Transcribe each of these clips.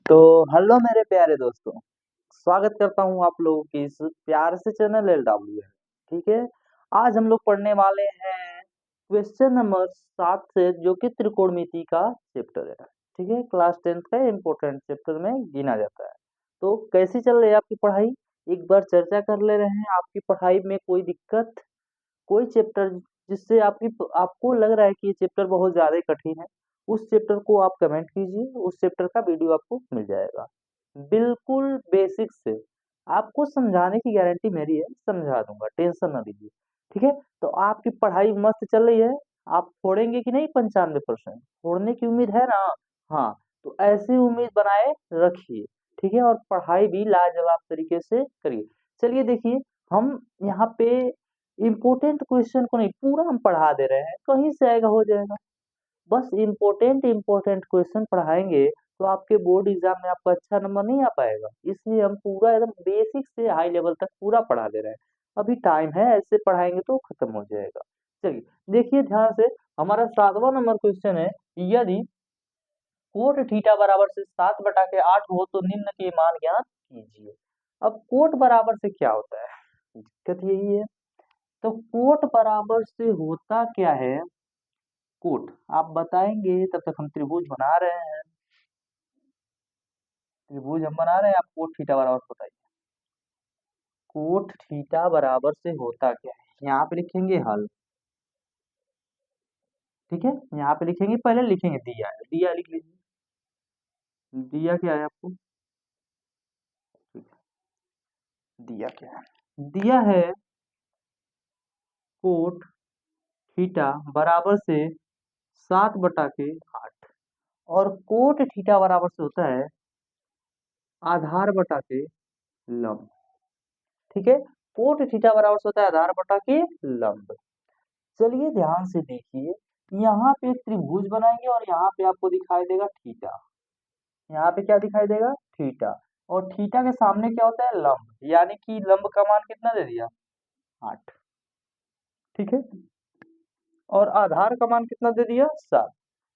तो हेलो मेरे प्यारे दोस्तों, स्वागत करता हूँ आप लोगों की इस प्यारे से चैनल LW है। ठीक है, आज हम लोग पढ़ने वाले हैं क्वेश्चन नंबर 7 से, जो कि त्रिकोणमिति का चैप्टर है। ठीक है, क्लास 10th का इम्पोर्टेंट चैप्टर में गिना जाता है। तो कैसी चल रही है आपकी पढ़ाई? एक बार चर्चा कर ले रहे हैं। आपकी पढ़ाई में कोई दिक्कत, कोई चैप्टर जिससे आपको लग रहा है कि ये चैप्टर बहुत ज़्यादा कठिन है, उस चैप्टर को आप कमेंट कीजिए, उस चैप्टर का वीडियो आपको मिल जाएगा। बिल्कुल बेसिक से आपको समझाने की गारंटी मेरी है, समझा दूंगा, टेंशन ना लीजिए। ठीक है, तो आपकी पढ़ाई मस्त चल रही है। आप फोड़ेंगे कि नहीं? 95% फोड़ने की उम्मीद है ना? हाँ, तो ऐसी उम्मीद बनाए रखिए। ठीक है, और पढ़ाई भी लाजवाब तरीके से करिए। चलिए देखिए, हम यहाँ पे इम्पोर्टेंट क्वेश्चन को नहीं, पूरा हम पढ़ा दे रहे हैं, कहीं से आएगा हो जाएगा। बस इम्पोर्टेंट इम्पोर्टेंट क्वेश्चन पढ़ाएंगे तो आपके बोर्ड एग्जाम में आपका अच्छा नंबर नहीं आ पाएगा। इसलिए हम पूरा एकदम बेसिक से हाई लेवल तक पूरा पढ़ा दे रहे हैं। अभी टाइम है, ऐसे पढ़ाएंगे तो खत्म हो जाएगा। चलिए देखिए ध्यान से, हमारा 7वां नंबर क्वेश्चन है, यदि कोट थीटा बराबर से 7/8 हो तो निम्न के मान ज्ञात कीजिए। अब कोट बराबर से क्या होता है, दिक्कत यही है। तो कोट बराबर से होता क्या है? कोट आप बताएंगे, तब तक हम त्रिभुज बना रहे हैं। त्रिभुज हम बना रहे हैं, आप कोट थीटा बराबर बताइए। कोट थीटा बराबर से होता क्या है? यहाँ पे लिखेंगे हल। ठीक है, यहाँ पे लिखेंगे, पहले लिखेंगे दिया है, दिया लिख लीजिए। दिया क्या है आपको? ठीक है, दिया क्या है? दिया है कोट थीटा बराबर से 7/8, और कोट थीटा बराबर से होता है आधार बटा के लंब। ठीक है, कोट थीटा बराबर से होता है आधार बटा के लंब। चलिए ध्यान से देखिए, यहाँ पे एक त्रिभुज बनाएंगे और यहाँ पे आपको दिखाई देगा थीटा। यहाँ पे क्या दिखाई देगा? थीटा। और थीटा के सामने क्या होता है? लंब, यानी कि लंब का मान कितना दे दिया? 8। ठीक है, और आधार का मान कितना दे दिया? 7।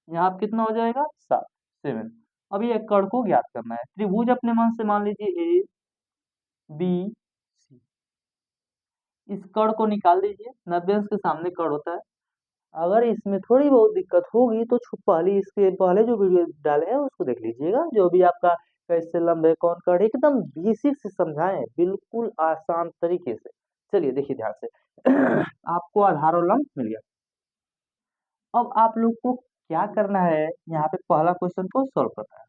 यहाँ पे कितना हो जाएगा? 7, 7। अब ये कर्ण को ज्ञात करना है। त्रिभुज अपने मन से मान लीजिए ए बी सी। इस कर्ण को निकाल दीजिए, 90 अंश के सामने कर्ण होता है। अगर इसमें थोड़ी बहुत दिक्कत होगी तो पहले, इसके पहले जो वीडियो डाले हैं उसको देख लीजिएगा, जो भी आपका कैसे लंबे कौन कर, एकदम बेसिक से समझाएं, बिल्कुल आसान तरीके से। चलिए देखिए ध्यान से, आपको आधार और लंब मिल गया। अब आप लोग को क्या करना है, यहाँ पे पहला क्वेश्चन को सॉल्व करना है।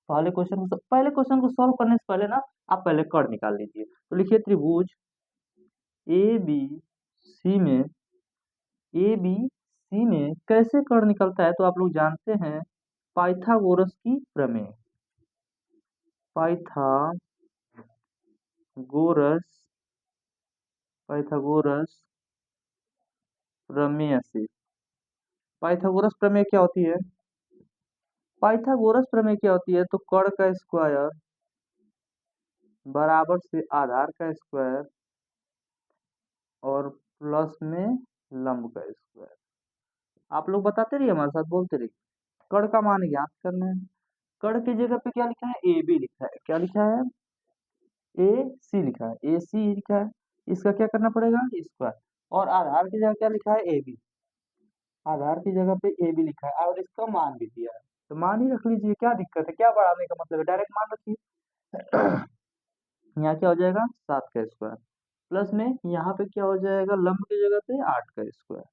पहले क्वेश्चन को सॉल्व करने से पहले ना, आप पहले कर्ण निकाल लीजिए। तो लिखिए त्रिभुज ए बी सी में, ए बी सी में कैसे कर्ण निकलता है? तो आप लोग जानते हैं पाइथागोरस की प्रमेय। पाइथागोरस पाइथागोरस प्रमेय से। पाइथागोरस प्रमेय क्या होती है? पाइथागोरस प्रमेय क्या होती है? तो कर्ण का स्क्वायर बराबर से आधार का स्क्वायर और प्लस में लंब का स्क्वायर। आप लोग बताते रहिए, हमारे साथ बोलते रहिए। कर्ण का मान ज्ञात करना है। कर्ण की जगह पे क्या लिखा है? ए बी लिखा है। क्या लिखा है? ए सी लिखा है, ए सी लिखा है। इसका क्या करना पड़ेगा? स्क्वायर। और आधार की जगह क्या लिखा है? A B. आधार की जगह पे ए बी लिखा है और इसका मान भी दिया है, तो मान ही रख लीजिए। क्या दिक्कत है? क्या बढ़ाने का मतलब है? डायरेक्ट मान रखिए। यहाँ क्या हो जाएगा? 7 का स्क्वायर, प्लस में यहाँ पे क्या हो जाएगा? लंब की जगह पे 8 का स्क्वायर।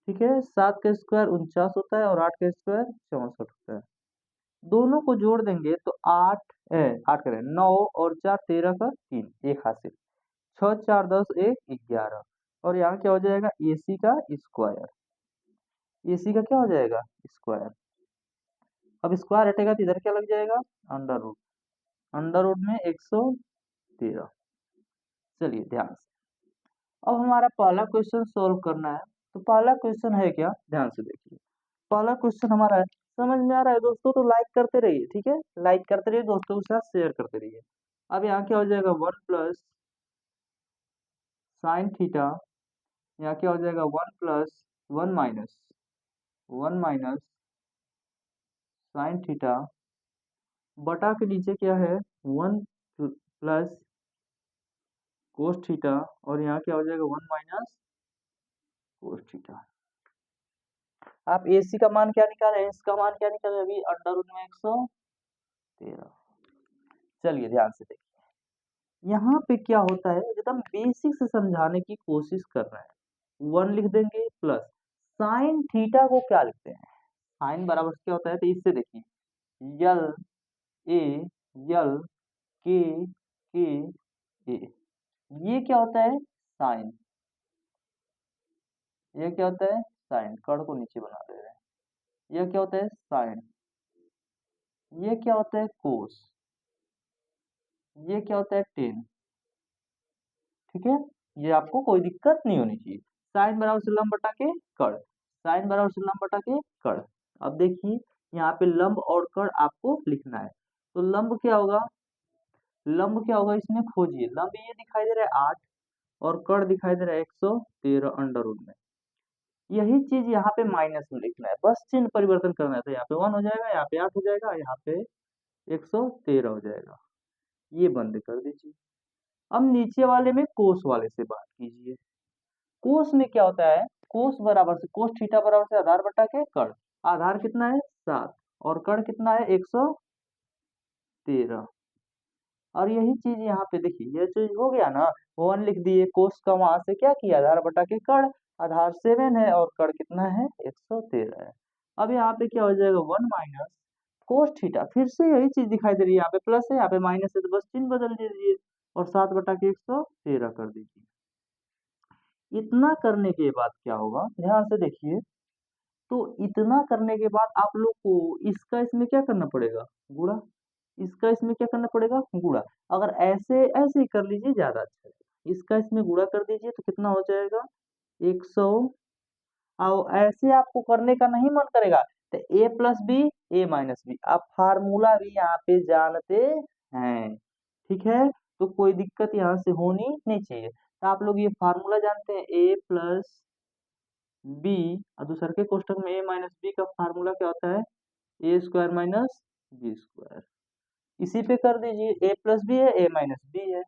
ठीक है, 7 का स्क्वायर 49 होता है और 8 का स्क्वायर 64 होता है। दोनों को जोड़ देंगे तो 8 करें 9 और 4 13 का 3, एक हासिल। 6 4 10 1 11। और यहाँ क्या हो जाएगा? AC का स्क्वायर। AC का क्या हो जाएगा? स्क्वायर। अब स्क्वायर हटेगा तो इधर क्या लग जाएगा? Under root. अंडर रूट में 113। चलिए ध्यान से, अब हमारा पहला क्वेश्चन सोल्व करना है। तो पहला क्वेश्चन है क्या? ध्यान से देखिए, पहला क्वेश्चन हमारा है। समझ में आ रहा है दोस्तों? तो लाइक करते रहिए। ठीक है, लाइक करते रहिए, दोस्तों के साथ शेयर करते रहिए। अब यहाँ क्या हो जाएगा? 1 प्लस साइन थीटा। यहाँ क्या हो जाएगा? 1 प्लस 1 माइनस साइन थीटा बटा के नीचे क्या है 1 प्लस कोस थीटा, और यहाँ क्या हो जाएगा 1 माइनस कोस थीटा। आप AC का मान क्या निकाल रहे हैं, इसका मान क्या निकाल रहे हैं अभी, अंडर रूट में 113। चलिए ध्यान से देखिए, यहाँ पे क्या होता है, एकदम बेसिक से समझाने की कोशिश कर रहे हैं। 1 लिख देंगे प्लस साइन थीटा को क्या लिखते हैं, साइन बराबर क्या होता है, तो इससे देखिए यल ए यल के ए, ये क्या होता है साइन, ये क्या होता है साइन, कर्ण को नीचे बना दे रहे हैं, ये क्या होता है साइन, ये क्या होता है कोस, ये क्या होता है टेन। ठीक है, ये आपको कोई दिक्कत नहीं होनी चाहिए। साइन बराबर से लंब बटा के कर्ण, साइन बराबर से लंब बटा के कर्ण। अब देखिए यहाँ पे लंब और कर्ण आपको लिखना है, तो लंब क्या होगा, लंब क्या होगा इसमें खोजिए, लंब ये दिखाई दे रहा है 8 और कर्ण दिखाई दे रहा है 113 अंडर रूट में। यही चीज यहाँ पे माइनस में लिखना है, बस चिन्ह परिवर्तन करना है, तो यहाँ पे 1 हो जाएगा, यहाँ पे 8 हो जाएगा, यहाँ पे 113 हो जाएगा। ये बंद कर दीजिए। अब नीचे वाले में कोस वाले से बात कीजिए। कोस में क्या होता है, कोस बराबर से कोस थीटा बराबर से आधार बटा के कर्ण, आधार कितना है 7 और कर्ण कितना है 113। और यही चीज यहाँ पे देखिए, ये चीज हो गया ना, 1 लिख दिए, कोस का वहां से क्या किया आधार बटा के कर्ण, आधार 7 है और कर्ण कितना है 113 है। अब यहाँ पे क्या हो जाएगा 1 माइनस कोस थीटा, फिर से यही चीज दिखाई दे रही है, यहाँ पे प्लस है यहाँ पे माइनस है, तो बस चिन्ह बदल दीजिए और 7 बटा के 113 कर दीजिए। इतना करने के बाद क्या होगा, ध्यान से देखिए, तो इतना करने के बाद आप लोग को इसका इसमें क्या करना पड़ेगा, गुणा, इसका इसमें क्या करना पड़ेगा गुणा। अगर ऐसे ऐसे ही कर लीजिए ज्यादा अच्छा है, इसका इसमें गुणा कर दीजिए तो कितना हो जाएगा 100। और ऐसे आपको करने का नहीं मन करेगा तो ए प्लस बी ए माइनस बी, आप फार्मूला भी यहाँ पे जानते हैं, ठीक है, तो कोई दिक्कत यहाँ से होनी नहीं चाहिए। तो आप लोग ये फार्मूला जानते हैं ए प्लस बी, और दूसरे के कोष्टक में ए माइनस बी का फार्मूला क्या होता है ए स्क्वायर माइनस बी स्क्वायर। इसी पे कर दीजिए, ए प्लस बी है ए माइनस बी है,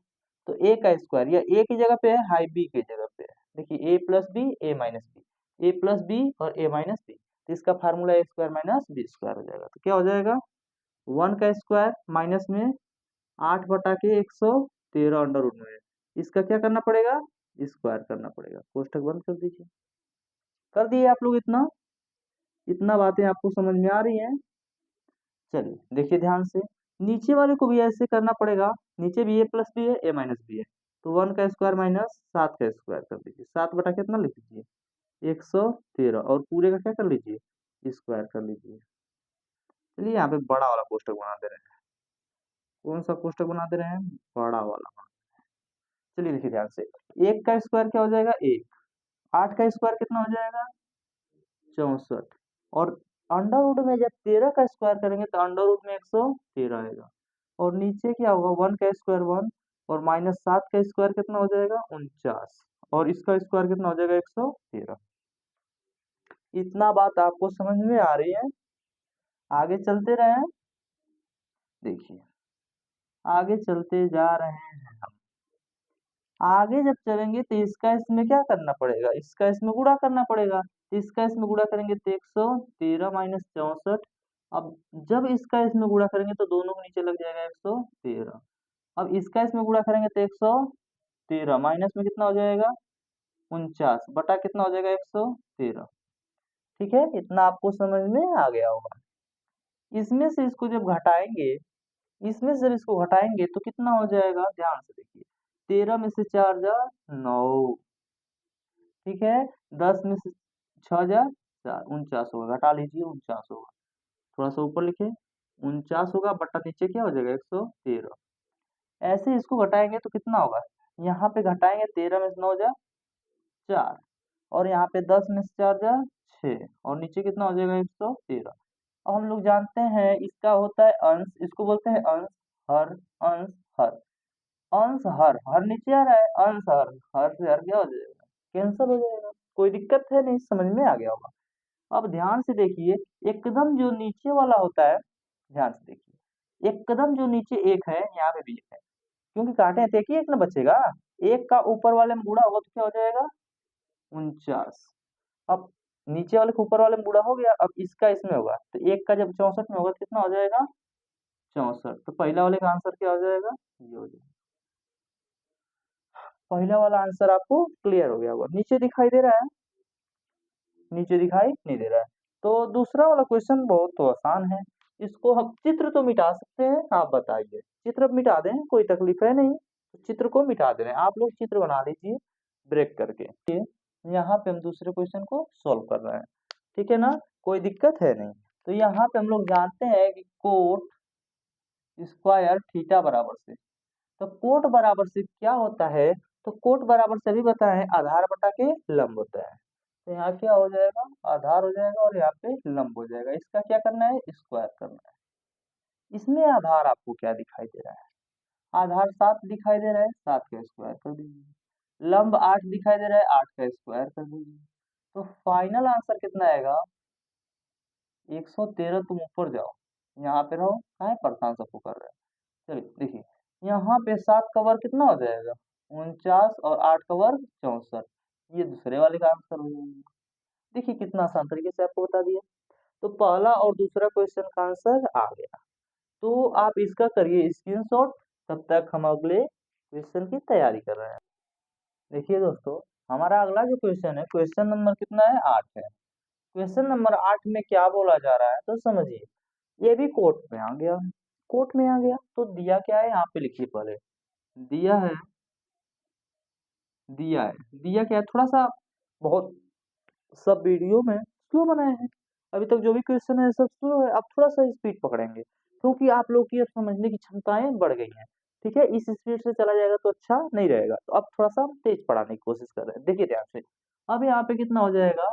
तो ए का स्क्वायर या ए की जगह पे है हाई बी की जगह पे है, देखिए ए प्लस बी ए माइनस बी, ए प्लस बी और ए माइनस बी, तो इसका फार्मूला ए स्क्वायर माइनस बी स्क्वायर हो जाएगा। तो क्या हो जाएगा 1 का स्क्वायर माइनस में 8 बटा के 113 अंडर रूट में, इसका क्या करना पड़ेगा स्क्वायर करना पड़ेगा, कोष्टक बंद कर दीजिए। कर दिए आप लोग, इतना इतना बातें आपको समझ में आ रही हैं। चलिए देखिए ध्यान से, नीचे वाले को भी ऐसे करना पड़ेगा, नीचे भी ए प्लस बी है ए माइनस बी है, तो 1 का स्क्वायर माइनस 7 का स्क्वायर कर दीजिए, 7 बटा कितना लिख लीजिए 113 और पूरे का क्या कर लीजिए स्क्वायर कर लीजिए। चलिए यहाँ पे बड़ा वाला कोष्टक बना दे रहे हैं, कौन सा कोष्टक बना दे रहे हैं बड़ा वाला। चलिए देखिए ध्यान से, 1 का स्क्वायर क्या हो जाएगा 1, 8 का स्क्वायर कितना हो जाएगा 64, और अंडर रूट में जब 13 का स्क्वायर करेंगे तो अंडर रूट में 113 आएगा, और नीचे क्या होगा 1 का स्क्वायर 1 और माइनस 7 का स्क्वायर कितना हो जाएगा 49, और इसका स्क्वायर कितना हो जाएगा 113। इतना बात आपको समझ में आ रही है, आगे चलते रहे, देखिए आगे चलते जा रहे हैं हम। आगे जब चलेंगे तो इसका इसमें क्या करना पड़ेगा, इसका इसमें गुणा करना पड़ेगा, तो इसका इसमें गुणा करेंगे तो 113 माइनस 64। अब जब इसका इसमें गुणा करेंगे तो दोनों के नीचे लग जाएगा 113। अब इसका इसमें गुणा करेंगे तो 113 माइनस में कितना हो जाएगा 49 बटा कितना हो जाएगा 113। ठीक है, इतना आपको समझ में आ गया होगा। इसमें से इसको जब घटाएंगे, इसमें से इसको घटाएंगे तो कितना हो जाएगा, ध्यान से देखिए, 13 में से 4 जा 9, ठीक है, 10 में से 6 जा 4, 49 होगा, घटा लीजिए 49 होगा, थोड़ा सा ऊपर लिखे 49 होगा बट्टा नीचे क्या हो जाएगा 113। ऐसे इसको घटाएंगे तो कितना होगा, यहाँ पे घटाएंगे 13 में से 9 जा 4, और यहाँ पे 10 में से 4 जा 6, और नीचे कितना हो जाएगा 113। अब हम लोग जानते हैं इसका होता है अंश, इसको बोलते हैं अंश हर, अंश हर, अंश हर, हर नीचे आ रहा है, अंश हर, हर से हर क्या हो जाएगा कैंसिल हो जाएगा, कोई दिक्कत है नहीं, समझ में आ गया होगा। अब ध्यान से देखिए, एकदम जो नीचे वाला होता है, ध्यान से देखिए, एक कदम जो नीचे एक है, यहाँ पे भी एक है, क्योंकि काटे हैं तो एक ही एक ना बचेगा। एक का ऊपर वाले में बूढ़ा होगा तो क्या हो जाएगा? 49। अब नीचे वाले के ऊपर वाले में बूढ़ा हो गया, अब इसका इसमें होगा तो एक का जब 64 में होगा तो कितना हो जाएगा? 64। तो पहला वाले का आंसर क्या हो जाएगा? ये हो जाएगा। पहला वाला आंसर आपको क्लियर हो गया होगा। नीचे दिखाई दे रहा है? नीचे दिखाई नहीं दे रहा है। तो दूसरा वाला क्वेश्चन बहुत तो आसान है। इसको हम चित्र तो मिटा सकते हैं, आप बताइए। चित्र मिटा दें, कोई तकलीफ है नहीं, तो चित्र को मिटा दे रहे हैं। आप लोग चित्र बना लीजिए ब्रेक करके। यहाँ पे हम दूसरे क्वेश्चन को सोल्व कर रहे हैं, ठीक है ना? कोई दिक्कत है नहीं। तो यहाँ पे हम लोग जानते हैं कि कोट स्क्वायर थीटा बराबर से, तो कोट बराबर से क्या होता है? तो कोट बराबर से भी बताए आधार बटा के लंब होता है। तो यहाँ क्या हो जाएगा? आधार हो जाएगा और यहाँ पे लंब हो जाएगा। इसका क्या करना है? स्क्वायर करना है। इसमें आधार आपको क्या दिखाई दे रहा है? आधार 7 दिखाई दे रहा है, 7 का स्क्वायर कर दीजिए। लंब 8 दिखाई दे रहा है, 8 का स्क्वायर कर दीजिए। तो फाइनल आंसर कितना आएगा? 113। तुम ऊपर जाओ, यहाँ पे रहो, काहे परेशान सबको कर रहे हैं? चलिए देखिए, यहाँ पे 7 का वर्ग कितना हो जाएगा? 49 और 8 का वर्ग 64। ये दूसरे वाले का आंसर हो जाएगा। देखिए कितना आसान तरीके से आपको बता दिया। तो पहला और दूसरा क्वेश्चन का आंसर आ गया। तो आप इसका करिए स्क्रीनशॉट, तब तक हम अगले क्वेश्चन की तैयारी कर रहे हैं। देखिए दोस्तों, हमारा अगला जो क्वेश्चन है, क्वेश्चन नंबर कितना है? 8 है। क्वेश्चन नंबर 8 में क्या बोला जा रहा है तो समझिए। ये भी कोर्ट में आ गया, कोर्ट में आ गया तो दिया क्या है यहाँ पे लिखिए पहले। दिया है, दिया है, दिया क्या है? थोड़ा सा बहुत सब वीडियो में स्लो बनाए हैं। अभी तक जो भी क्वेश्चन है सब स्लो है, आप थोड़ा सा स्पीड पकड़ेंगे क्योंकि आप लोग की अब समझने की क्षमताएं बढ़ गई हैं। ठीक है, इस स्पीड से चला जाएगा तो अच्छा नहीं रहेगा, तो आप थोड़ा सा तेज पढ़ाने की कोशिश कर रहे हैं। देखिए ध्यान से, अब यहाँ पे कितना हो जाएगा?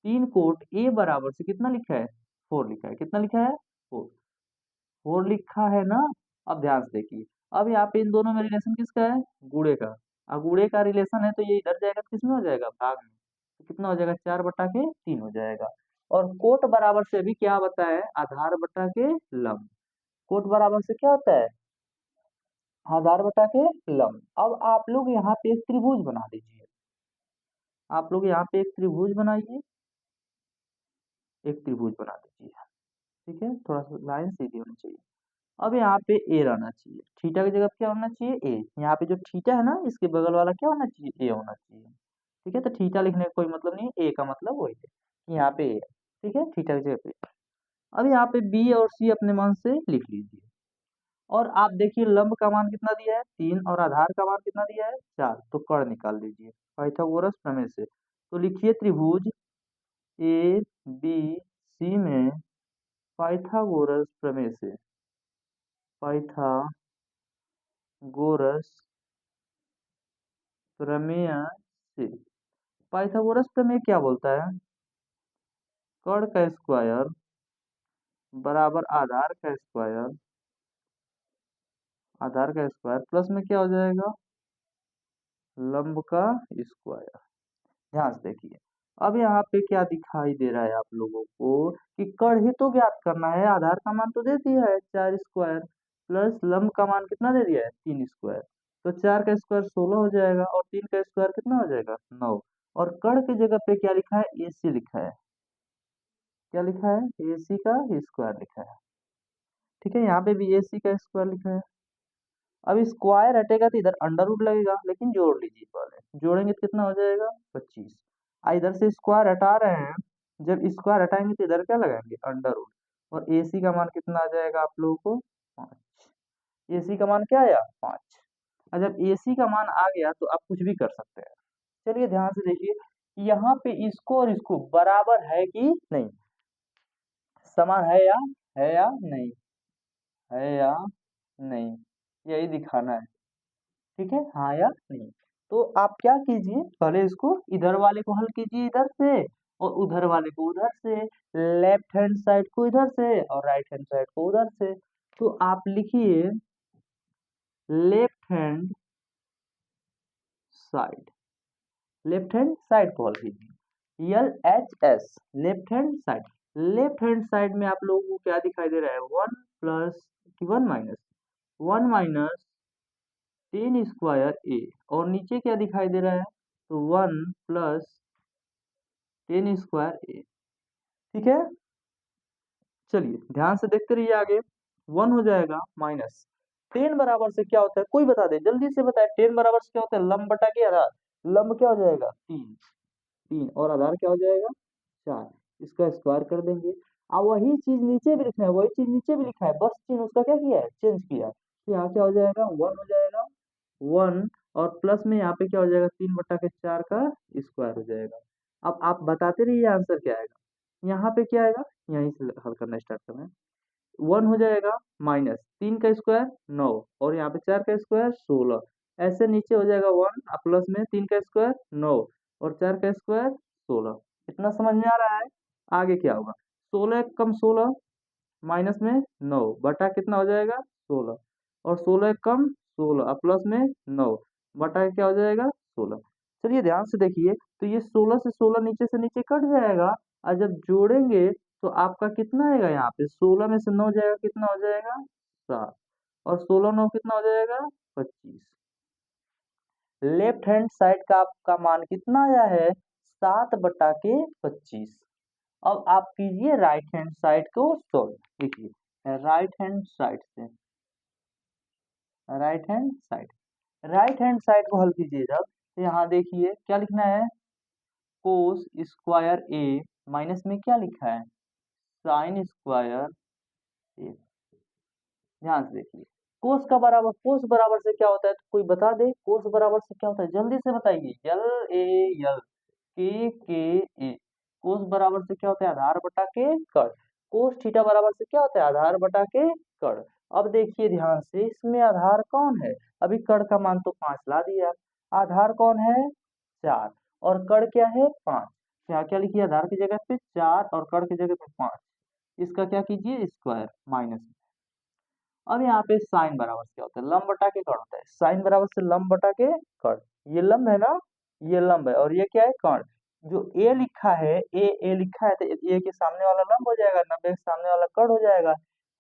3 कोट ए बराबर से कितना लिखा है? 4 लिखा है। कितना लिखा है? 4। 4 लिखा है ना? अब ध्यान से देखिए, अब यहाँ पे इन दोनों में रिलेशन किसका है? गुणे का। अब गुणे का रिलेशन है तो ये इधर जाएगा तो किसमें हो जाएगा? भाग में। तो कितना हो जाएगा? 4 बटा के 3 हो जाएगा। और कोट बराबर से भी क्या बताया है? आधार बटा के लंब। कोट बराबर से क्या होता है? आधार बटा के लंब। अब आप लोग यहाँ पे एक त्रिभुज बना दीजिए। आप लोग यहाँ पे एक त्रिभुज बनाइए, एक त्रिभुज बना दीजिए। ठीक है, थोड़ा सा लाइन सीधी होनी चाहिए। अब यहाँ पे ए रहना चाहिए, थीटा की जगह पे क्या होना चाहिए? ए। यहाँ पे जो थीटा है ना, इसके बगल वाला क्या होना चाहिए? ए होना चाहिए। ठीक है, तो थीटा लिखने का कोई मतलब नहीं, ए का मतलब वही है, यहाँ पे ए है। ठीक है, थीटा की जगह पे। अब यहाँ पे बी और सी अपने मन से लिख लीजिए। और आप देखिए लंब का मान कितना दिया है? 3, और आधार का मान कितना दिया है? 4। तो कर्ण निकाल लीजिए पाइथागोरस प्रमेय से। तो लिखिए त्रिभुज ए बी सी में पाइथागोरस प्रमेय से, पाइथागोरस प्रमेय से। पाइथागोरस प्रमेय क्या बोलता है? कर्ण का स्क्वायर बराबर आधार का स्क्वायर, आधार का स्क्वायर प्लस में क्या हो जाएगा? लंब का स्क्वायर। ध्यान से देखिए, अब यहाँ पे क्या दिखाई दे रहा है आप लोगों को कि कर्ण ही तो ज्ञात करना है। आधार का मान तो दे दिया है 4 स्क्वायर, प्लस लंब का मान कितना दे दिया है? 3 स्क्वायर। तो 4 का स्क्वायर 16 हो जाएगा और 3 का स्क्वायर कितना हो जाएगा? 9। और कर्ण की जगह पे क्या लिखा है? AC लिखा है। क्या लिखा है? AC का स्क्वायर लिखा है। ठीक है, यहाँ पे भी AC का स्क्वायर लिखा है। अब स्क्वायर हटेगा तो इधर अंडर रूट लगेगा, लेकिन जोड़ लीजिए पहले। जोड़ेंगे तो कितना हो जाएगा? 25। इधर से स्क्वायर हटा रहे हैं, जब स्क्वायर हटाएंगे तो इधर क्या लगाएंगे? Under root. और AC का मान कितना आ जाएगा आप लोगों को? 5। AC का मान क्या आया? 5। और जब AC का मान आ गया तो आप कुछ भी कर सकते हैं। चलिए ध्यान से देखिए, यहाँ पे इसको और इसको बराबर है कि नहीं, समान है या नहीं, है या नहीं, यही दिखाना है। ठीक है, हाँ या नहीं। तो आप क्या कीजिए, पहले इसको इधर वाले को हल कीजिए इधर से, और उधर वाले को उधर से, लेफ्ट हैंड साइड को इधर से और राइट हैंड साइड को उधर से। तो आप लिखिए left hand side, left hand side को हल कीजिए। LHS left hand side. Left hand side में आप लोगों को क्या दिखाई दे रहा है, 1 माइनस 10 स्क्वायर ए, और नीचे क्या दिखाई दे रहा है, तो 1 प्लस 10 स्क्वायर ए। ठीक है, चलिए ध्यान से देखते रहिए आगे। 1 हो जाएगा माइनस 10 बराबर से क्या होता है, कोई बता दे, जल्दी से बताए। 10 बराबर से क्या होता है, लंब बटा के आधार। लंब क्या हो जाएगा, 3, 3 और आधार क्या हो जाएगा, 4। इसका स्क्वायर कर देंगे। अब वही चीज नीचे भी लिखना है, वही चीज नीचे भी लिखा है, बस चिन्ह उसका क्या किया है, चेंज किया है। तो यहाँ क्या हो जाएगा, 1 हो जाएगा, 1 और प्लस में यहाँ पे क्या हो जाएगा, 3/4 का स्क्वायर हो जाएगा। अब आप बताते रहिए आंसर क्या आएगा। यहाँ पे क्या आएगा, यहीं से हल करना स्टार्ट करना है। 1 हो जाएगा माइनस 3 का स्क्वायर 9, और यहाँ पे 4 का स्क्वायर 16। ऐसे नीचे हो जाएगा 1 प्लस में 3 का स्क्वायर 9 और 4 का स्क्वायर 16। इतना समझ में आ रहा है। आगे क्या होगा, 16 कम 16 माइनस में 9 बटा कितना हो जाएगा, 16, और 16 कम 16 और प्लस में 9 बटा क्या हो जाएगा, 16। चलिए ध्यान से देखिए, तो ये 16 से 16 नीचे से नीचे कट जाएगा, और जब जोड़ेंगे तो आपका कितना आएगा, यहाँ पे 16 में से 9 जाएगा, कितना हो जाएगा, 7, और 16 9 कितना हो जाएगा, 25। लेफ्ट हैंड साइड का आपका मान कितना आया है, 7/25। अब आप कीजिए राइट हैंड साइड को सॉल्व। देखिए राइट हैंड साइड को हल कीजिए जब, तो यहाँ देखिए क्या लिखना है, कोस स्क्वायर ए माइनस में क्या लिखा है, साइन स्क्वायर ए। ध्यान से देखिए, कोस बराबर से क्या होता है, तो कोई बता दे, कोस बराबर से क्या होता है, जल्दी से बताइए। एल ए एल के ए। कोस बराबर से क्या होता है, आधार बटा के कड़। कोस थीटा बराबर से क्या होता है, आधार बटा के कड़। अब देखिए ध्यान से, इसमें आधार कौन है, अभी कड़ का मान तो 5 ला दिया, आधार कौन है, 4, और कड़ क्या है, 5। क्या क्या लिखिए, आधार की जगह पे 4 और कड़ की जगह पे 5। इसका क्या कीजिए, स्क्वायर माइनस। अब यहाँ पे साइन बराबर से क्या होता है, लंब बटा के कर्ण होता है। साइन बराबर से लंब बटा के कर्ण, ये लंब है ना, ये लंब है, और ये क्या है, कर्ण। जो ए लिखा है, ए लिखा है, तो ए के सामने वाला लंब हो जाएगा, 90 के सामने वाला कर्ण हो जाएगा।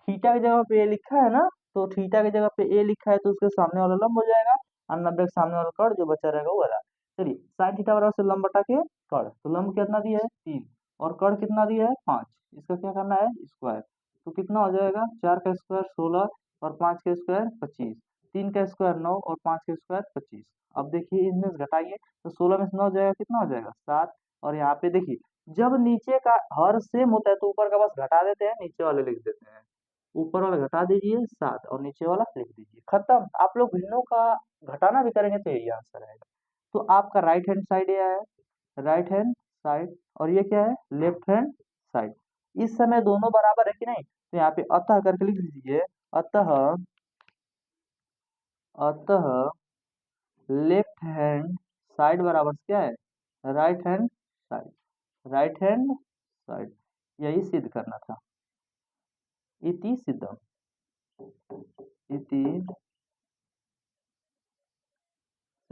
थीटा की जगह पे ए लिखा है ना, तो थीटा की जगह पे ए लिखा है, तो उसके सामने वाला लंब हो जाएगा, और 90 के सामने वाला कर्ण जो बचा रहेगा वो वाला। चलिए साइन थीटा बराबर से लंब बटा के कर्ण, तो लंब कितना दिया है, 3, और कर्ण कितना दिया है, 5। इसका क्या करना है, स्क्वायर। तो कितना हो जाएगा, 4 का स्क्वायर 16 और 5 का स्क्वायर 25, 3 का स्क्वायर 9 और 5 का स्क्वायर 25। अब देखिए इनमें से घटाइए, तो 16 में से 9 जाएगा, कितना हो जाएगा, 7। और यहाँ पे देखिए, जब नीचे का हर सेम होता है तो ऊपर का बस घटा देते हैं, नीचे वाले लिख देते हैं। ऊपर वाला घटा दीजिए 7 और नीचे वाला लिख दीजिए, खत्म। आप लोग भिन्नों का घटाना भी करेंगे तो यही आंसर आएगा। तो आपका राइट हैंड साइड ये है, राइट हैंड साइड, और ये क्या है, लेफ्ट हैंड साइड। इस समय दोनों बराबर है कि नहीं, तो यहाँ पे अतः करके लिख दीजिए, अतः अतः लेफ्ट हैंड साइड बराबर से क्या है, right hand side. Right hand side, यही सिद्ध करना था। इति सिद्धम, इति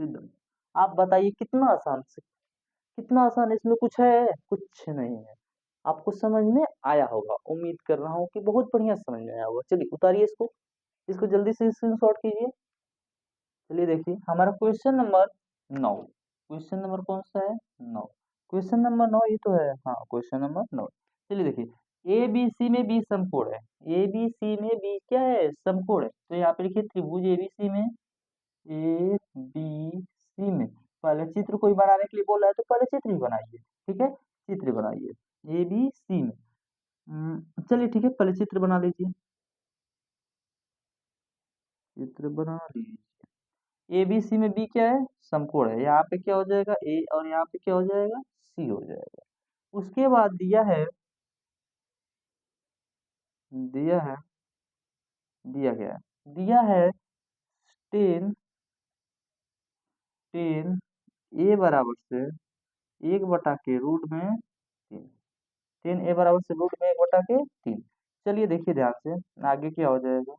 सिद्धम। आप बताइए कितना आसान से, कितना आसान, इसमें कुछ है, कुछ नहीं है। आपको समझ में आया होगा, उम्मीद कर रहा हूँ कि बहुत बढ़िया समझ में आया होगा। चलिए उतारिए इसको, इसको जल्दी से स्क्रीनशॉट कीजिए। चलिए देखिए हमारा क्वेश्चन नंबर 9, क्वेश्चन नंबर कौन सा है, 9। क्वेश्चन नंबर 9 ये तो है, हाँ क्वेश्चन नंबर 9। चलिए देखिए, ए बी सी में बी समकोण है, ए बी सी में बी क्या है, समकोण है। तो यहाँ पे लिखिए त्रिभुज एबीसी में, ए बी सी में, पहले चित्र कोई बनाने के लिए बोल रहा है तो पहले चित्र ही बनाइए, ठीक है, चित्र बनाइए ए बी सी में। चलिए ठीक है, पहले चित्र बना लीजिए, चित्र बना लीजिए। ए बी सी में बी क्या है, समकोण है, यहाँ पे क्या हो जाएगा, ए, और यहाँ पे क्या हो जाएगा, सी हो जाएगा। उसके बाद दिया है, दिया गया है, दिया है 10 10 ए बराबर से 1/√3, 10 ए बराबर से रूट में 1/3। चलिए देखिए ध्यान से, आगे क्या हो जाएगा,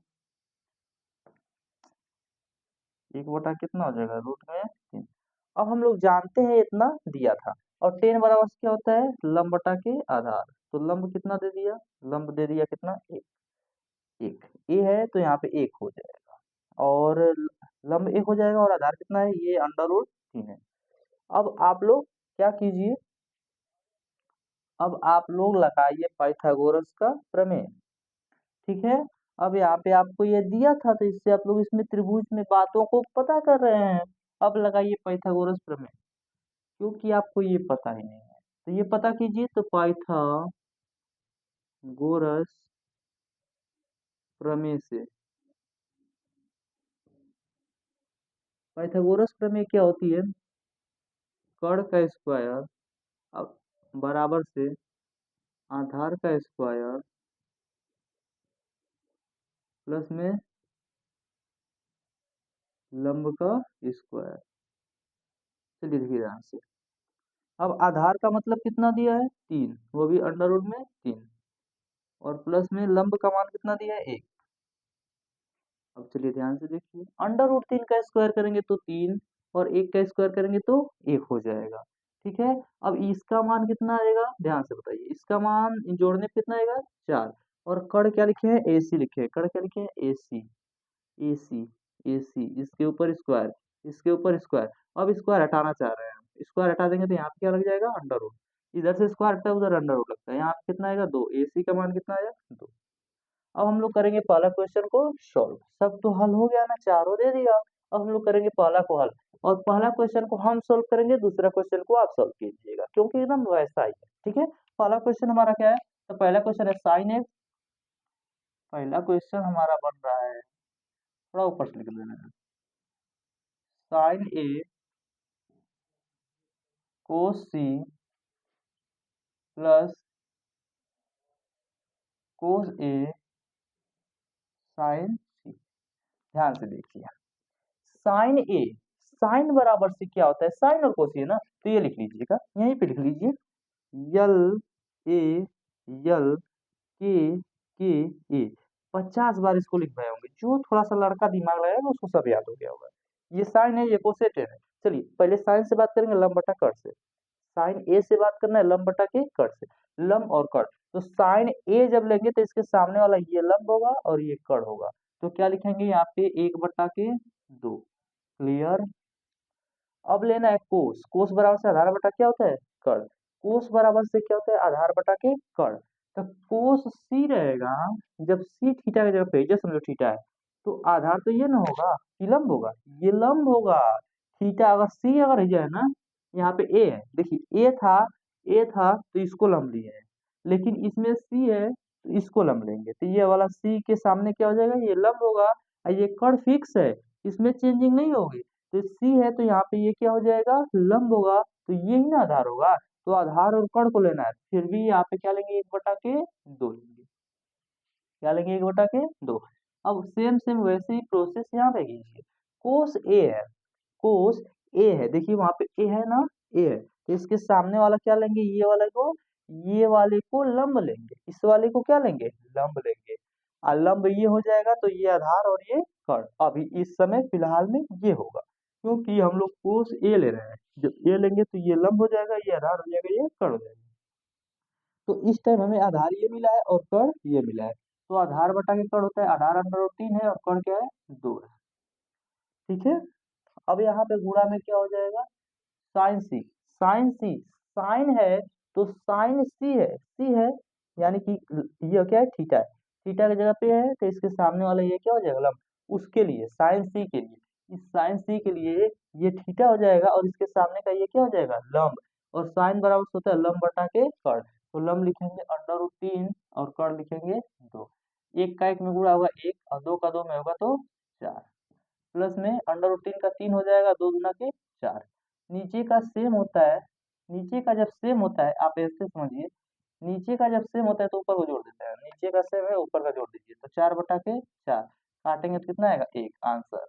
1 बटा कितना हो जाएगा, √3। अब हम लोग जानते हैं इतना दिया था, और 10 बराबर से क्या होता है, लंब बटा के आधार। तो लंब कितना दे दिया, लंब दे दिया कितना, एक। एक ए है तो यहाँ पे एक हो जाएगा, और लंब एक हो जाएगा, और आधार कितना है, ये अंडर रूट 3 है। अब आप लोग क्या कीजिए, अब आप लोग लगाइए पाइथागोरस का प्रमेय। ठीक है। अब यहाँ पे आपको ये दिया था, तो इससे आप लोग इसमें त्रिभुज में बातों को पता कर रहे हैं। अब लगाइए पाइथागोरस प्रमेय, क्योंकि आपको ये पता ही नहीं है, तो ये पता कीजिए। तो पाइथागोरस प्रमेय से, पाइथागोरस प्रमेय क्या होती है, कर्ण का स्क्वायर अब बराबर से आधार का स्क्वायर प्लस में लंब का स्क्वायर। चलिए देखिए ध्यान से। अब आधार का मतलब कितना दिया है, 3, वो भी अंडर रूट में 3, और प्लस में लंब का मान कितना दिया है, 1। अब चलिए ध्यान से देखिए, अंडर रूट 3 का स्क्वायर करेंगे तो 3, और 1 का स्क्वायर करेंगे तो 1 हो जाएगा। ठीक है। अब इसका मान कितना आएगा, ध्यान से बताइए, इसका मान जोड़ने पे कितना आएगा, 4। और कर्ण क्या लिखे हैं, AC लिखे हैं, कर्ण क्या लिखे हैं, AC। AC, AC, इसके ऊपर स्क्वायर, इसके ऊपर स्क्वायर। अब स्क्वायर हटाना चाह रहे हैं हम, स्क्वायर हटा देंगे तो यहाँ पे क्या लग जाएगा, अंडर रूट। इधर से स्क्वायर हटता है, उधर अंडर रूट लगता है, यहाँ पे कितना आएगा, 2। AC का मान कितना आएगा, 2। अब हम लोग करेंगे पहला क्वेश्चन को सॉल्व। सब तो हल हो गया ना, चारों दे दिया। अब हम लोग करेंगे पहला को हल, और पहला क्वेश्चन को हम सॉल्व करेंगे, दूसरा क्वेश्चन को आप सॉल्व कीजिएगा, क्योंकि एकदम वैसा ही है। ठीक है। पहला क्वेश्चन हमारा क्या है, तो पहला क्वेश्चन है साइन एक्स। पहला क्वेश्चन हमारा बन रहा है, थोड़ा ऊपर से लिख देना है, साइन ए कोस सी प्लस कोस ए साइन सी। ध्यान से देखिए, साइन ए, साइन बराबर से क्या होता है, साइन और कोस, ना, तो ये लिख लीजिएगा, यहीं पे लिख लीजिए, यल ए, यल के के ए। 50 बार इसको लिख रहे होंगे, जो थोड़ा सा लड़का दिमाग लगाएगा उसको सब याद हो गया होगा। ये साइन है, ये कोसेट है। चलिए पहले साइन से बात करेंगे, लंब बटा कट से। साइन ए से बात करना है, लंब बटा के कट से। लंब और कट, तो साइन ए जब लेंगे तो इसके सामने वाला ये लंब होगा और ये कट होगा, तो क्या लिखेंगे यहाँ पे, 1/2। क्लियर। अब लेना है कोस, कोस बराबर से आधार बटा क्या होता है, कर्ण। कोस बराबर से क्या होता है, आधार बटा के कर्ण। तो कोस सी रहेगा, जब सी थीटा की जगह पे, जैसे समझो थीटा है, तो आधार तो ये ना होगा, ये लंब होगा, ये लंब होगा। थीटा अगर सी अगर है ना, यहाँ पे ए है, देखिए ए था, ए था तो इसको लंब लिए हैं, लेकिन इसमें सी है तो इसको लंब लेंगे, तो ये वाला सी के सामने क्या हो जाएगा, ये लंब होगा। और ये कर्ण फिक्स है, इसमें चेंजिंग नहीं होगी, तो सी है तो यहाँ पे ये क्या हो जाएगा, लंब होगा, तो ये ही ना आधार होगा। तो आधार और कर्ण को लेना है, फिर भी यहाँ पे क्या लेंगे, 1/2 लेंगे। क्या लेंगे, 1/2। अब सेम सेम वैसे ही प्रोसेस यहाँ पे कीजिए। कोस ए है, कोस ए है, देखिए वहां पे ए है ना, ए है, तो इसके सामने वाला क्या लेंगे, ये वाला को, ये वाले को लंब लेंगे, इस वाले को क्या लेंगे, लंब लेंगे। और लंब ये हो जाएगा तो ये आधार और ये कर्ण, अभी इस समय फिलहाल में ये होगा, क्योंकि हम लोग कोस ए ले रहे हैं। जब ए लेंगे तो ये लंब हो जाएगा, ये आधार हो जाएगा, ये कर्ण हो जाएगा। तो इस टाइम हमें आधार ये मिला है और कर्ण ये मिला है, तो आधार बटा के कर्ण होता है, आधार अंडर रूट 3 है और कर्ण क्या है, 2 है। ठीक है। अब यहाँ पे गुणा में क्या हो जाएगा, साइन सी, साइन सी, साइन है तो साइन सी है, सी है, यानी कि ये क्या है, थीटा है, थीटा की जगह पे है तो इसके सामने वाला ये क्या हो जाएगा, लंब। उसके लिए साइन सी के लिए, इस साइन सी के लिए ये थीटा हो जाएगा, और इसके सामने का ये क्या हो जाएगा, लंब। और साइन बराबर से होता है लंब बटा के कर्ण, तो लंब लिखेंगे अंडर रूट 3 और कर्ण लिखेंगे 2। एक का एक में गुणा होगा 1, और 2 का 2 में होगा तो 4, प्लस में अंडर रूट 3 का 3 हो जाएगा, 2 गुना के 4। नीचे का सेम होता है, नीचे का जब सेम होता है, आप ऐसे समझिए, नीचे का जब सेम होता है तो ऊपर को जोड़ देते हैं, नीचे का सेम है ऊपर का जोड़ दीजिए, तो 4/4 काटेंगे तो कितना आएगा, 1 आंसर।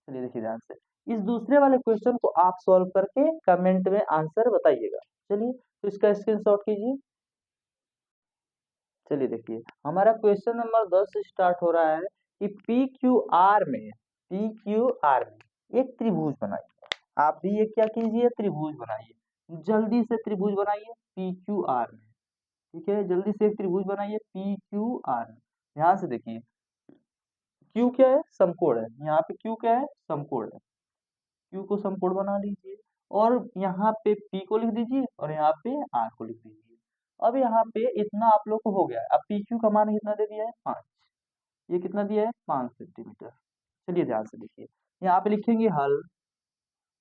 चलिए देखिए ध्यान से, इस दूसरे वाले क्वेश्चन को आप सॉल्व करके कमेंट में आंसर बताइएगा। चलिए तो इसका स्क्रीनशॉट कीजिए। चलिए देखिए, हमारा क्वेश्चन नंबर 10 से स्टार्ट हो रहा है कि पी क्यू आर में, पी क्यू आर में एक त्रिभुज बनाइए। आप भी ये क्या कीजिए, त्रिभुज बनाइए, जल्दी से त्रिभुज बनाइए पी क्यू आर में। ठीक है, जल्दी से एक त्रिभुज बनाइए पी क्यू आर। ध्यान से देखिए, क्यू क्या है, समकोण है, यहाँ पे क्यू क्या है, समकोण है। क्यू को समकोण बना लीजिए और यहाँ पे पी को लिख दीजिए और यहाँ पे आर को लिख दीजिए। अब यहाँ पे इतना आप लोग को हो गया है। अब पी क्यू का मान कितना दे दिया है, 5। ये कितना दिया है, 5 सेंटीमीटर। चलिए ध्यान से देखिए, यहाँ पे लिखेंगे हल,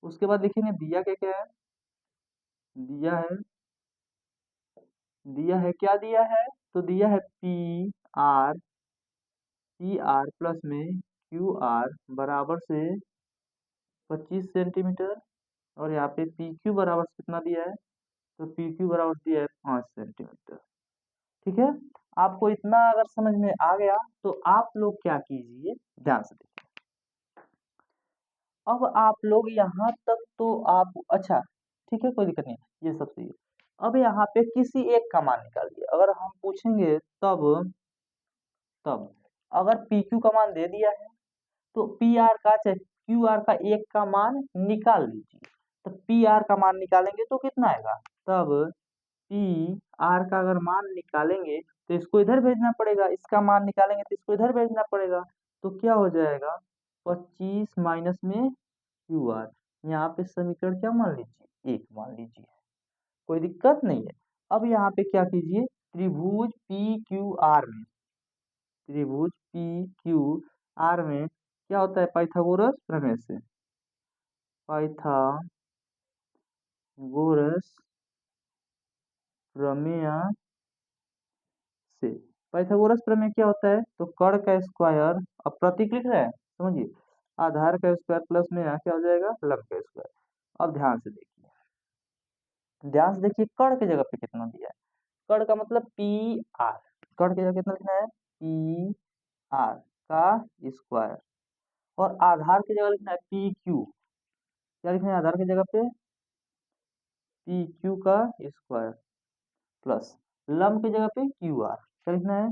उसके बाद लिखेंगे दिया क्या क्या है, दिया है, दिया है क्या दिया है, तो दिया है पी आर प्लस में क्यू आर बराबर से 25 सेंटीमीटर। और यहाँ पे पी क्यू बराबर से कितना दिया है, तो पी क्यू बराबर दिया है 5 सेंटीमीटर। ठीक है, आपको इतना अगर समझ में आ गया तो आप लोग क्या कीजिए, ध्यान से देखिए। अब आप लोग यहाँ तक तो आप अच्छा, ठीक है, कोई दिक्कत नहीं है, ये सब सही है। अब यहाँ पे किसी एक का मान निकालिए, अगर हम पूछेंगे तब तब अगर पी क्यू का मान दे दिया है तो पी आर का चाहे क्यू आर का एक का मान निकाल लीजिए। तो पी आर का मान निकालेंगे तो कितना आएगा, तब पी आर का अगर मान निकालेंगे तो इसको इधर भेजना पड़ेगा, इसका मान निकालेंगे तो इसको इधर भेजना पड़ेगा। तो क्या हो जाएगा, 25 माइनस में क्यू आर। यहाँ पे समीकरण क्या मान लीजिए, एक मान लीजिए, कोई दिक्कत नहीं है। अब यहाँ पे क्या कीजिए, त्रिभुज पी क्यू आर में, त्रिभुज पी क्यू आर में क्या होता है, पाइथागोरस प्रमेय से, पाइथागोरस प्रमेय से, पाइथागोरस प्रमेय क्या होता है, तो कर्ण का स्क्वायर, अब प्रतीक लिख रहे हैं समझिए, आधार का स्क्वायर प्लस में यहाँ क्या हो जाएगा, लंब का स्क्वायर। अब ध्यान से देखिए, ध्यान से देखिए, कर्ण की जगह पे कितना दिया है, कर्ण का मतलब पी आर, कर्ण की जगह कितना लिखना है, पी आर का स्क्वायर, और आधार की जगह लिखना है पी क्यू, क्या लिखना है आधार की जगह पे, पी क्यू का स्क्वायर प्लस लंब की जगह पे क्यू आर, क्या लिखना है,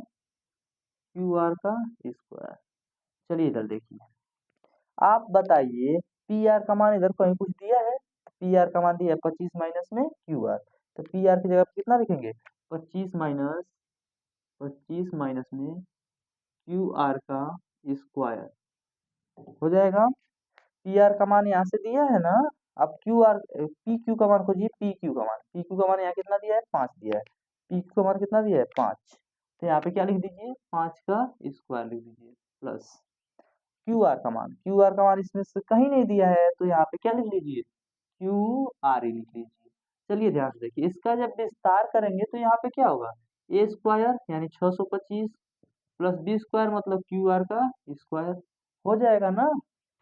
क्यू आर का स्क्वायर। चलिए इधर देखिए, आप बताइए पी आर का मान इधर कहीं कुछ दिया है, पी आर का मान दिया है 25 माइनस में क्यू आर, तो पी आर की जगह पे कितना लिखेंगे, 25 माइनस में क्यू आर का स्क्वायर हो जाएगा। पी आर का मान यहाँ से दिया है ना, अब क्यू आर पी क्यू का मान खोजिए, पी क्यू का मान, पी क्यू का मान यहाँ कितना दिया है, 5 दिया है, पी क्यू का मान कितना दिया है, 5। तो यहाँ पे क्या लिख दीजिए, 5 का स्क्वायर लिख दीजिए प्लस क्यू आर का मान, क्यू आर का मान इसमें से कहीं नहीं दिया है तो यहाँ पे क्या लिख लीजिए, क्यू आर ही लिख लीजिए। चलिए ध्यान से देखिए, इसका जब विस्तार करेंगे तो यहाँ पे क्या होगा, ए स्क्वायर यानी 625 प्लस बी स्क्वायर मतलब क्यू आर का स्क्वायर हो जाएगा ना।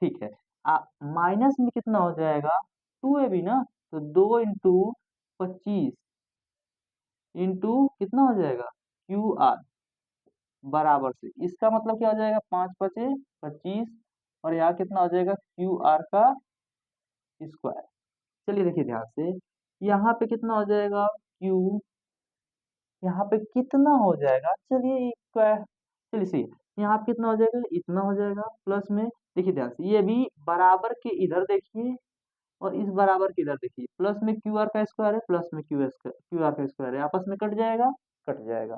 ठीक है, माइनस में कितना हो जाएगा, 2 ए बी ना, तो 2 इंटू 25 इंटू कितना हो जाएगा, क्यू आर बराबर से, इसका मतलब क्या हो जाएगा, 5 5 25, और यहाँ कितना हो जाएगा, क्यू आर का स्क्वायर। चलिए देखिए ध्यान से, यहाँ पे कितना हो जाएगा, क्यू, यहाँ पे कितना हो जाएगा, चलिए स्क्वायर, चलिए सी, यहाँ पे कितना हो जाएगा, इतना हो जाएगा प्लस में, देखिए ध्यान से, ये भी बराबर के इधर देखिए और इस बराबर के इधर देखिए, प्लस में क्यू आर का स्क्वायर है, प्लस में क्यू आर का स्क्वायर है, आपस में कट जाएगा, कट जाएगा।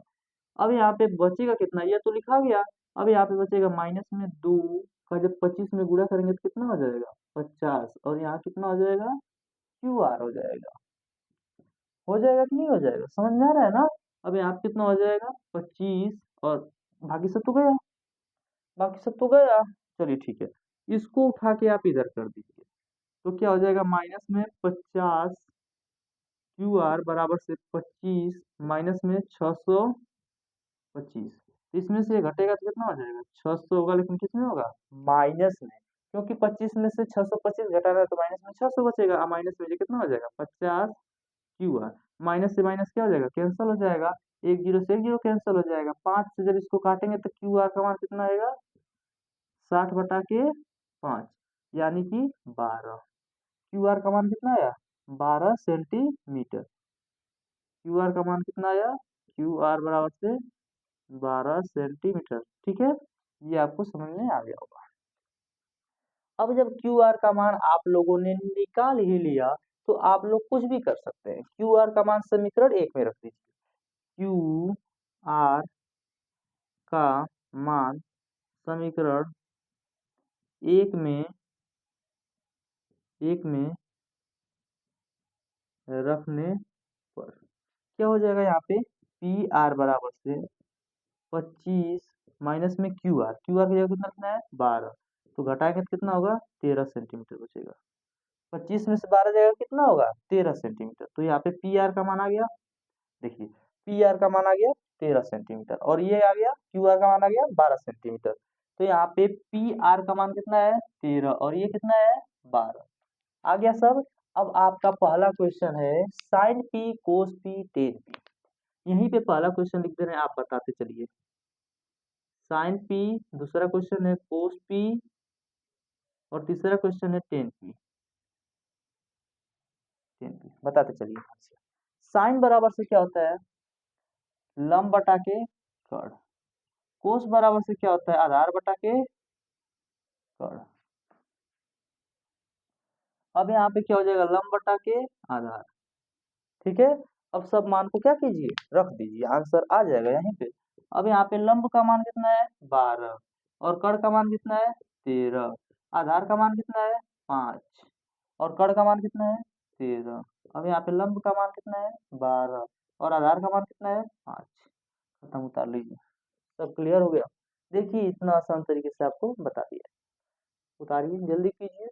अब यहाँ पे बचेगा कितना, ये तो लिखा गया, अब यहाँ पे बचेगा माइनस में 2 का जब 25 में गुणा करेंगे तो कितना हो जाएगा, 50, और यहाँ कितना हो जाएगा, क्यू आर हो जाएगा कि नहीं हो जाएगा, समझ में आ रहा है ना। अब यहाँ पे कितना हो जाएगा, 25, और बाकी सब तो गया, बाकी सब तो गया। चलिए ठीक है, इसको उठा के आप इधर कर दीजिए, तो क्या हो जाएगा, माइनस में 50 क्यू आर बराबर से 25 माइनस में 625, इसमें से ये घटेगा तो कितना हो जाएगा, 600 होगा, लेकिन किस में होगा, माइनस में, क्योंकि 25 में से 625 घटाना है तो माइनस में 600 बचेगा, माइनस में ये कितना हो जाएगा, 50 क्यू आर, माइनस से माइनस क्या हो जाएगा, कैंसिल हो जाएगा, एक जीरो से एक जीरो कैंसिल हो जाएगा, 5 से जब इसको काटेंगे तो क्यू आर का मान कितना आएगा, 60/5 यानी कि 12, क्यू आर का मान कितना आया, 12 सेंटीमीटर, क्यू आर का मान कितना आया, क्यू आर बराबर से 12 सेंटीमीटर। ठीक है, ये आपको समझ में आ गया होगा। अब जब क्यू आर का मान आप लोगों ने निकाल ही लिया तो आप लोग कुछ भी कर सकते हैं, क्यू आर का मान समीकरण 1 में रख दीजिए, क्यू आर का मान समीकरण एक में रखने पर क्या हो जाएगा यहाँ पे पी आर बराबर से 25 माइनस में क्यू आर की जगह कितना रखना है 12, तो घटाएंगे तो कितना होगा 13 सेंटीमीटर बचेगा। 25 में से 12 जाएगा कितना होगा 13 सेंटीमीटर, तो यहाँ पे पी आर का मान आ गया। देखिए पी आर का मान आ गया 13 सेंटीमीटर और ये आ गया क्यू आर का मान आ गया 12 सेंटीमीटर। तो यहाँ पे पी आर का मान कितना है 13 और ये कितना है 12। आ गया सब। अब आपका पहला क्वेश्चन है sign P cos P ten P. यहीं पे पहला क्वेश्चन लिख दे रहे हैं, आप बताते चलिए। साइन पी, दूसरा क्वेश्चन है कोस पी और तीसरा क्वेश्चन है टेन पी। बताते चलिए। साइन बराबर से क्या होता है लंब बटा के कर्ण। कोस बराबर से क्या होता है आधार बटा के कर्ण। अब यहाँ पे क्या हो जाएगा लंब बटा के आधार। ठीक है, अब सब मान को क्या कीजिए रख दीजिए, आंसर आ जाएगा यहीं पे। अब यहाँ पे लंब का मान कितना है 12 और कर्ण का मान कितना है 13। आधार का मान कितना है 5 और कर्ण का मान कितना है 13। अब यहाँ पे लंब का मान कितना है 12 और आधार का मान कितना है 5। खत्म, उतार लीजिए। सब क्लियर हो गया। देखिए इतना आसान तरीके से आपको बता दिया। उतारिए जल्दी कीजिए।